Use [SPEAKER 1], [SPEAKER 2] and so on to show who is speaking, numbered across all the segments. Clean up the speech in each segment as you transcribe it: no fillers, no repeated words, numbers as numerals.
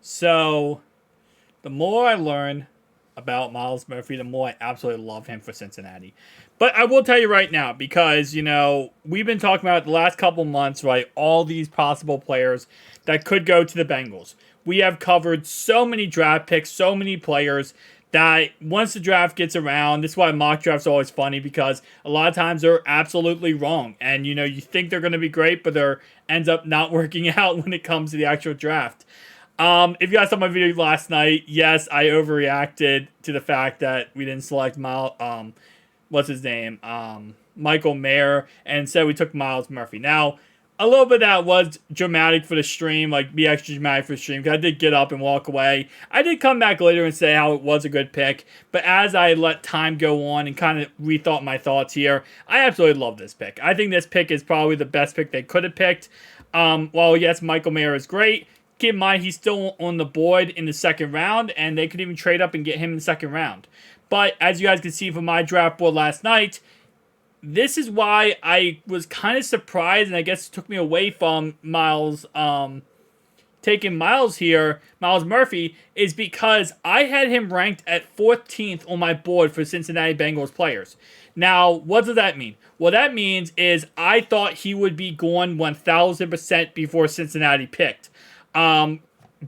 [SPEAKER 1] So, the more I learn about Myles Murphy, the more I absolutely love him for Cincinnati. But I will tell you right now, because, we've been talking about the last couple months, right? All these possible players that could go to the Bengals. We have covered so many draft picks, so many players that once the draft gets around, this is why mock drafts are always funny because a lot of times they're absolutely wrong. And, you think they're going to be great, but they're ends up not working out when it comes to the actual draft. If you guys saw my video last night, yes, I overreacted to the fact that we didn't select what's his name? Michael Mayer, and instead we took Myles Murphy. Now, a little bit of that was dramatic for the stream, like be extra dramatic for the stream, because I did get up and walk away. I did come back later and say how it was a good pick, but as I let time go on and kind of rethought my thoughts here, I absolutely love this pick. I think this pick is probably the best pick they could have picked. While yes, Michael Mayer is great, keep in mind he's still on the board in the second round, and they could even trade up and get him in the second round. But as you guys can see from my draft board last night, this is why I was kind of surprised, and I guess it took me away from Myles, taking Myles here, Myles Murphy, is because I had him ranked at 14th on my board for Cincinnati Bengals players. Now, what does that mean? What that means is I thought he would be gone 1,000% before Cincinnati picked.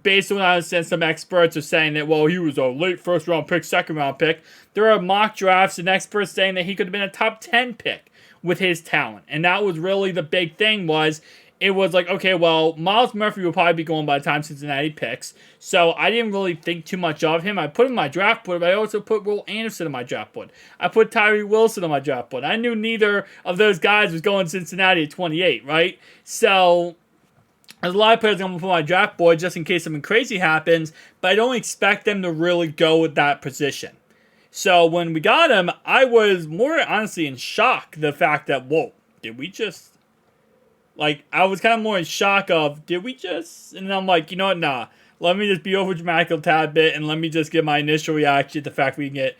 [SPEAKER 1] Based on what I understand, some experts are saying that, well, he was a late first round pick, second round pick. There are mock drafts and experts saying that he could have been a top 10 pick with his talent. And that was really the big thing it was like, okay, well, Myles Murphy will probably be going by the time Cincinnati picks. So I didn't really think too much of him. I put him in my draft board, but I also put Will Anderson in my draft board. I put Tyree Wilson in my draft board. I knew neither of those guys was going to Cincinnati at 28, right? So there's a lot of players I'm going to put on my draft board just in case something crazy happens, but I don't expect them to really go with that position. So when we got him, I was more honestly in shock. The fact that, whoa, did we just... I was kind of more in shock of, did we just... And I'm like, you know what, nah. Let me just be over dramatic a tad bit, and let me just give my initial reaction to the fact we can get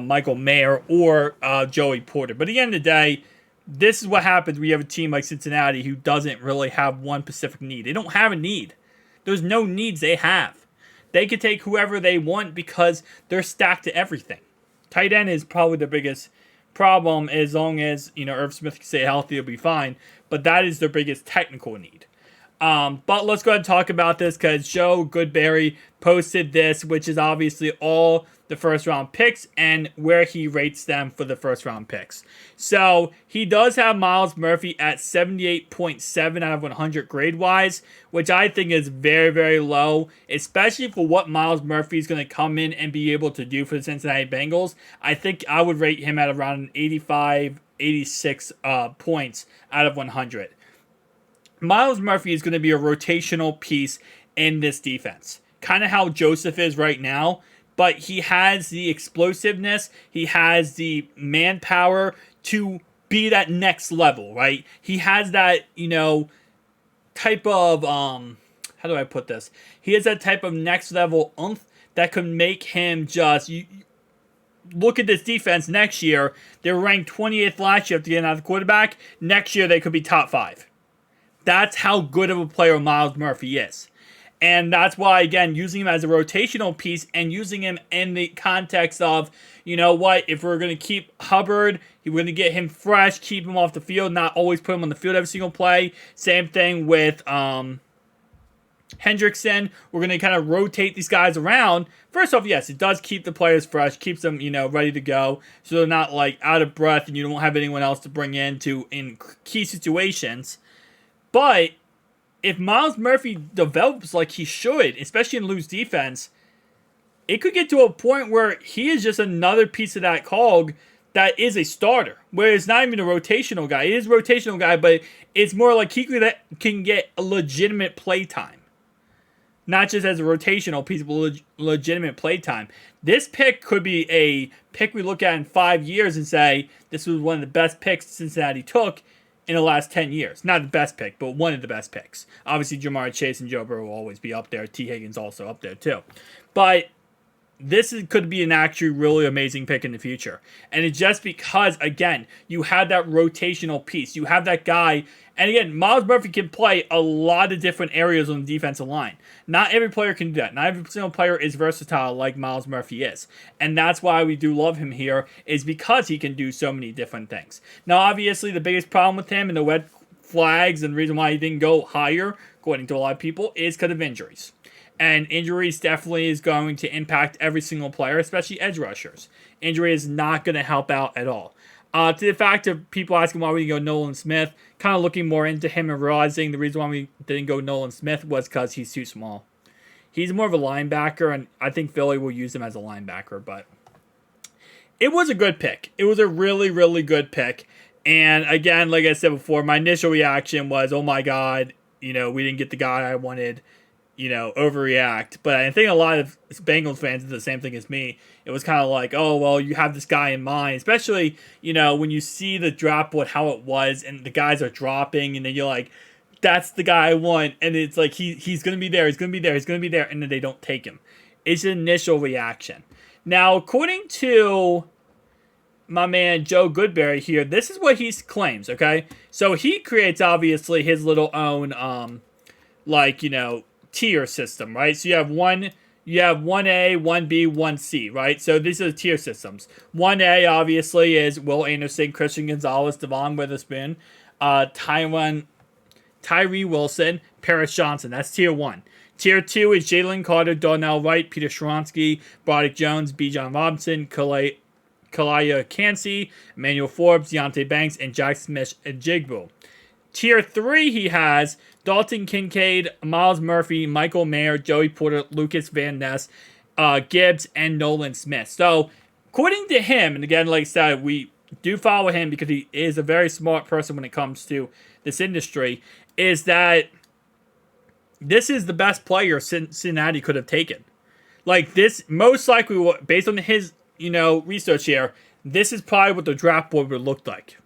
[SPEAKER 1] Michael Mayer or Joey Porter. But at the end of the day, this is what happens when you have a team like Cincinnati who doesn't really have one specific need. They don't have a need. There's no needs they have. They could take whoever they want because they're stacked to everything. Tight end is probably the biggest problem as long as, Irv Smith can stay healthy, it'll be fine. But that is their biggest technical need. But let's go ahead and talk about this because Joe Goodberry posted this, which is obviously all the first round picks and where he rates them for the first round picks. So he does have Myles Murphy at 78.7 out of 100 grade wise, which I think is very, very low, especially for what Myles Murphy is going to come in and be able to do for the Cincinnati Bengals. I think I would rate him at around an 85, 86 points out of 100. Myles Murphy is going to be a rotational piece in this defense. Kind of how Joseph is right now, but he has the explosiveness, he has the manpower to be that next level, right? He has that, type of, how do I put this? He has that type of next level oomph that could make him just... Look at this defense next year. They were ranked 28th last year after getting out of the quarterback. Next year, they could be top 5. That's how good of a player Myles Murphy is. And that's why, again, using him as a rotational piece and using him in the context of, you know what, if we're going to keep Hubbard, we're going to get him fresh, keep him off the field, not always put him on the field every single play. Same thing with Hendrickson. We're going to kind of rotate these guys around. First off, yes, it does keep the players fresh, keeps them, ready to go, so they're not, out of breath and you don't have anyone else to bring in key situations. But if Myles Murphy develops like he should, especially in loose defense, it could get to a point where he is just another piece of that cog that is a starter. Where it's not even a rotational guy. It is a rotational guy, but it's more like he can get a legitimate play time. Not just as a rotational piece, but legitimate play time. This pick could be a pick we look at in 5 years and say, this was one of the best picks Cincinnati took in the last 10 years. Not the best pick, but one of the best picks. Obviously, Jamar Chase and Joe Burrow will always be up there. T. Higgins also up there, too. But could be an actually really amazing pick in the future. And it's just because, again, you have that rotational piece. You have that guy. And again, Myles Murphy can play a lot of different areas on the defensive line. Not every player can do that. Not every single player is versatile like Myles Murphy is. And that's why we do love him here, is because he can do so many different things. Now, obviously, the biggest problem with him and the red flags and the reason why he didn't go higher, according to a lot of people, is because of injuries. And injuries definitely is going to impact every single player, especially edge rushers. Injury is not going to help out at all. To the fact of people asking why we didn't go Nolan Smith, kind of looking more into him and realizing the reason why we didn't go Nolan Smith was because he's too small. He's more of a linebacker, and I think Philly will use him as a linebacker, but it was a good pick. It was a really, really good pick. And again, like I said before, my initial reaction was, oh my God, we didn't get the guy I wanted. Overreact. But I think a lot of Bengals fans did the same thing as me. It was kind of like, oh, well, you have this guy in mind. Especially, when you see the draft board, how it was, and the guys are dropping, and then you're like, that's the guy I want. And it's like, he's going to be there, he's going to be there, he's going to be there, and then they don't take him. It's an initial reaction. Now, according to my man Joe Goodberry here, this is what he claims, okay? So he creates, obviously, his little own, tier system, right? So you have 1A, 1B, 1C, right? So these are the tier systems. 1A obviously is Will Anderson, Christian Gonzalez, Devon Witherspoon, Tyree Wilson, Paris Johnson. That's tier 1. Tier 2 is Jalen Carter, Darnell Wright, Peter Sharonsky, Broderick Jones, B. John Robinson, Kalaya Cansey, Emmanuel Forbes, Deontay Banks, and Jack Smith-Njigba. Tier 3 he has Dalton Kincaid, Myles Murphy, Michael Mayer, Joey Porter, Lucas Van Ness, Gibbs, and Nolan Smith. So, according to him, and again, like I said, we do follow him because he is a very smart person when it comes to this industry, is that this is the best player Cincinnati could have taken. Like, this, most likely, based on his, research here, this is probably what the draft board would look like.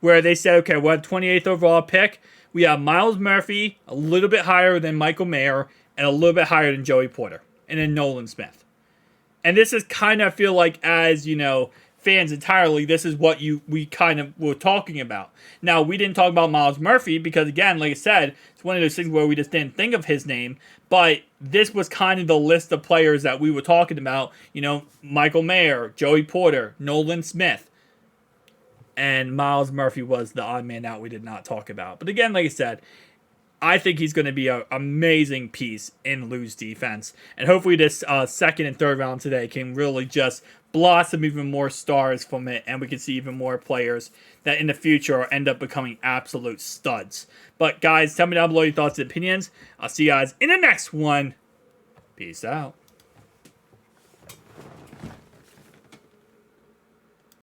[SPEAKER 1] Where they said, okay, we're at 28th overall pick. We have Myles Murphy, a little bit higher than Michael Mayer, and a little bit higher than Joey Porter, and then Nolan Smith. And this is kind of, feel like, as, fans entirely, this is what we kind of were talking about. Now, we didn't talk about Myles Murphy because, again, like I said, it's one of those things where we just didn't think of his name, but this was kind of the list of players that we were talking about. Michael Mayer, Joey Porter, Nolan Smith. And Myles Murphy was the odd man out we did not talk about. But again, like I said, I think he's going to be an amazing piece in Lou's defense. And hopefully this second and third round today can really just blossom even more stars from it. And we can see even more players that in the future end up becoming absolute studs. But guys, tell me down below your thoughts and opinions. I'll see you guys in the next one. Peace out.